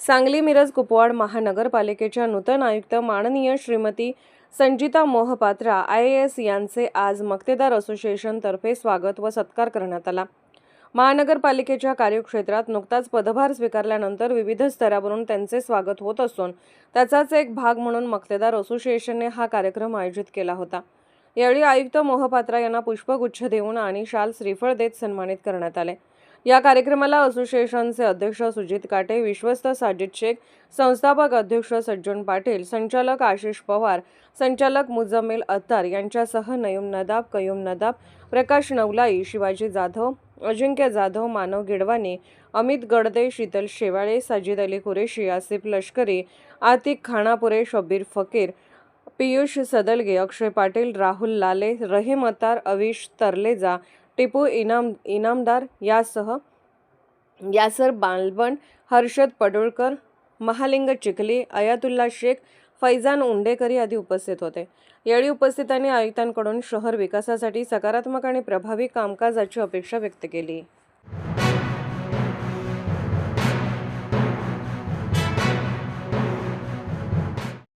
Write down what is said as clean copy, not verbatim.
सांगली मिरज कुपवाड महानगरपालिकेच्या नूतन आयुक्त माननीय श्रीमती संजिता मोहपात्रा IAS यांचे आज मक्तेदार असोसिएशन तर्फे स्वागत व सत्कार करण्यात आला। महानगरपालिकेच्या कार्यक्षेत्रात नुकताच पदभार स्वीकारल्यानंतर विविध स्तरावरून त्यांचे स्वागत होत असून त्याचाच एक भाग म्हणून मक्तेदार असोसिएशनने हा कार्यक्रम आयोजित केला होता। यावेळी आयुक्त मोहपात्रा यांना पुष्पगुच्छ देऊन आणि शाल श्रीफळ देत सन्मानित करण्यात आले। या कार्यक्रमाला असोसिएशनचे अध्यक्ष सुजित काटे, विश्वस्त साजिद शेख, संस्थापक अध्यक्ष सज्जन पाटील, संचालक आशिष पवार, संचालक मुजम्मिल अत्तार यांच्यासह नयूम नदाब, कयूम नदाब, प्रकाश नवलाई, शिवाजी जाधव, अजिंक्य जाधव, मानव गिडवानी, अमित गडदे, शीतल शेवाळे, साजिद अली कुरेशी, आसिफ लष्करी, आतिक खानापुरे, शब्बीर फकीर, पीयूष सदलगे, अक्षय पाटील, राहुल लाले, रहीम अत्तार, अविश तरलेजा, टिपू इनामदार यासह यासर बालबन, हर्षद पडुळकर, महालिंग चिखली, अयातुल्ला शेख, फैजान उंडेकरी आदी उपस्थित होते। यावेळी उपस्थितांनी आयुक्तांकडून शहर विकासासाठी सकारात्मक आणि प्रभावी कामकाजाची अपेक्षा व्यक्त केली।